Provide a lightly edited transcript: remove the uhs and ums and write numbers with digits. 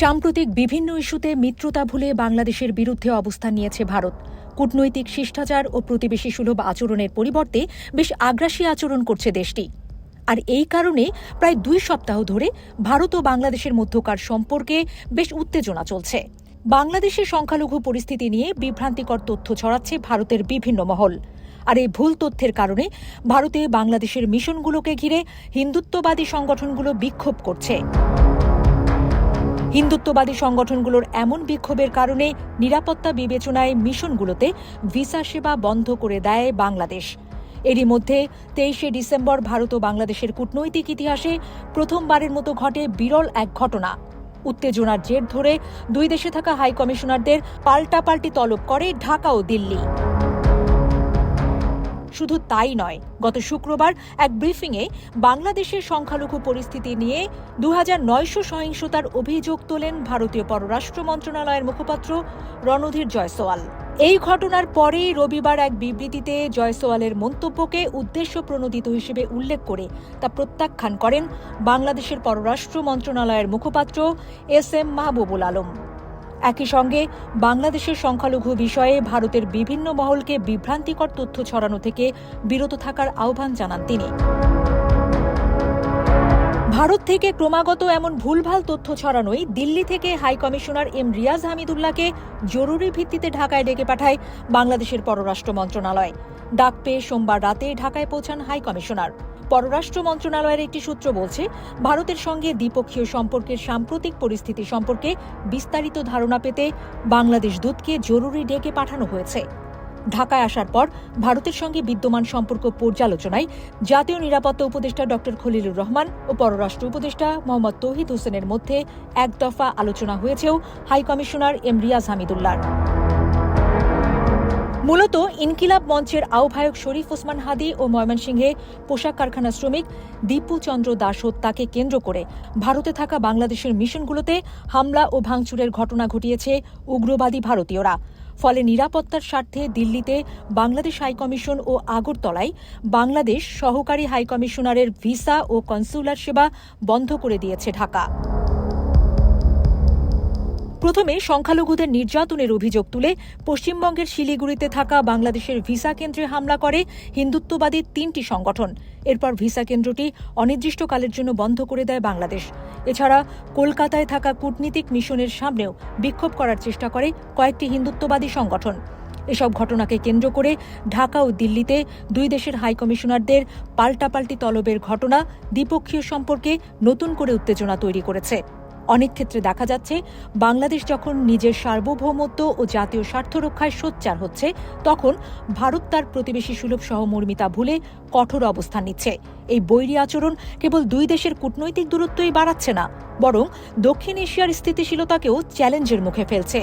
সাম্প্রতিক বিভিন্ন ইস্যুতে মিত্রতা ভুলে বাংলাদেশের বিরুদ্ধে অবস্থান নিয়েছে ভারত। কূটনৈতিক শিষ্টাচার ও প্রতিবেশী সুলভ আচরণের পরিবর্তে বেশ আগ্রাসী আচরণ করছে দেশটি। আর এই কারণে প্রায় 2 সপ্তাহ ধরে ভারত ও বাংলাদেশের মধ্যকার সম্পর্কে বেশ উত্তেজনা চলছে। বাংলাদেশের সংখ্যালঘু পরিস্থিতি নিয়ে বিভ্রান্তিকর তথ্য ছড়াচ্ছে ভারতের বিভিন্ন মহল। আর এই ভুল তথ্যের কারণে ভারতে বাংলাদেশের মিশনগুলোকে ঘিরে হিন্দুত্ববাদী সংগঠনগুলো বিক্ষোভ করছে। হিন্দুত্ববাদী সংগঠনগুলোর এমন বিক্ষোভের কারণে নিরাপত্তা বিবেচনায় মিশনগুলোতে ভিসা সেবা বন্ধ করে দেয় বাংলাদেশ। এরই মধ্যে 23শে ডিসেম্বর ভারত ও বাংলাদেশের কূটনৈতিক ইতিহাসে প্রথমবারের মতো ঘটে বিরল এক ঘটনা। উত্তেজনার জের ধরে 2 দেশে থাকা হাই কমিশনারদের পাল্টাপাল্টি তলব করে ঢাকা ও দিল্লি। শুধু তাই নয়, গত শুক্রবার এক ব্রিফিংয়ে বাংলাদেশের সংখ্যালঘু পরিস্থিতি নিয়ে 2900 সহিংসতার অভিযোগ তোলেন ভারতীয় পররাষ্ট্র মন্ত্রণালয়ের মুখপাত্র রণধীর জয়সওয়াল। এই ঘটনার পরেই রবিবার এক বিবৃতিতে জয়সওয়ালের মন্তব্যকে উদ্দেশ্যপ্রণোদিত হিসেবে উল্লেখ করে তা প্রত্যাখ্যান করেন বাংলাদেশের পররাষ্ট্র মন্ত্রণালয়ের মুখপাত্র SM মাহবুবুল আলম। একই সঙ্গে বাংলাদেশের সংখ্যালঘু বিষয়ে ভারতের বিভিন্ন মহলকে বিভ্রান্তিকর তথ্য ছড়ানো থেকে বিরত থাকার আহ্বান জানান তিনি। ভারত থেকে ক্রমাগত এমন ভুলভাল তথ্য ছড়ানোয় দিল্লি থেকে হাই কমিশনার রিয়াজ হামিদুল্লাহকে জরুরি ভিত্তিতে ঢাকায় ডেকে পাঠায় বাংলাদেশের পররাষ্ট্র মন্ত্রণালয়। ডাক পেয়ে সোমবার রাতে ঢাকায় পৌঁছান হাই কমিশনার। পররাষ্ট্র মন্ত্রণালয়ের একটি সূত্র বলছে, ভারতের সঙ্গে দ্বিপক্ষীয় সম্পর্কের সাম্প্রতিক পরিস্থিতি সম্পর্কে বিস্তারিত ধারণা পেতে বাংলাদেশ দূতকে জরুরি ডেকে পাঠানো হয়েছে। ঢাকায় আসার পর ভারতের সঙ্গে বিদ্যমান সম্পর্ক পর্যালোচনায় জাতীয় নিরাপত্তা উপদেষ্টা ড খলিলুর রহমান ও পররাষ্ট্র উপদেষ্টা মোহাম্মদ তৌহিদ হোসেনের মধ্যে এক দফা আলোচনা হয়েছেও হাই কমিশনার রিয়াজ হামিদুল্লাহর। মূলত ইনকিলাব মঞ্চের আহ্বায়ক শরীফ ওসমান হাদি ও ময়মনসিংহে পোশাক কারখানা শ্রমিক দীপু চন্দ্র দাস হত্যাকে কেন্দ্র করে ভারতে থাকা বাংলাদেশের মিশনগুলোতে হামলা ও ভাঙচুরের ঘটনা ঘটিয়েছে উগ্রবাদী ভারতীয়রা। ফলে নিরাপত্তার স্বার্থে দিল্লিতে বাংলাদেশ হাইকমিশন ও আগরতলায় বাংলাদেশ সহকারী হাইকমিশনারের ভিসা ও কনসুলার সেবা বন্ধ করে দিয়েছে ঢাকা। প্রথমে সংখ্যালঘুদের নির্যাতনের অভিযোগ তুলে পশ্চিমবঙ্গের শিলিগুড়িতে থাকা বাংলাদেশের ভিসা কেন্দ্রে হামলা করে হিন্দুত্ববাদী 3টি সংগঠন। এরপর ভিসা কেন্দ্রটি অনির্দিষ্টকালের জন্য বন্ধ করে দেয় বাংলাদেশ। এছাড়া কলকাতায় থাকা কূটনীতিক মিশনের সামনেও বিক্ষোভ করার চেষ্টা করে কয়েকটি হিন্দুত্ববাদী সংগঠন। এসব ঘটনাকে কেন্দ্র করে ঢাকা ও দিল্লিতে 2 দেশের হাইকমিশনারদের পাল্টাপাল্টি তলবের ঘটনা দ্বিপক্ষীয় সম্পর্কে নতুন করে উত্তেজনা তৈরি করেছে। অনেক ক্ষেত্রে দেখা যাচ্ছে, বাংলাদেশ যখন নিজের সার্বভৌমত্ব ও জাতীয় স্বার্থ রক্ষায় সোচ্চার হচ্ছে, তখন ভারত তার প্রতিবেশী সুলভ সহমর্মিতা ভুলে কঠোর অবস্থান নিচ্ছে। এই বৈরী আচরণ কেবল 2 দেশের কূটনৈতিক দূরত্বই বাড়াচ্ছে না, বরং দক্ষিণ এশিয়ার স্থিতিশীলতাকেও চ্যালেঞ্জের মুখে ফেলছে।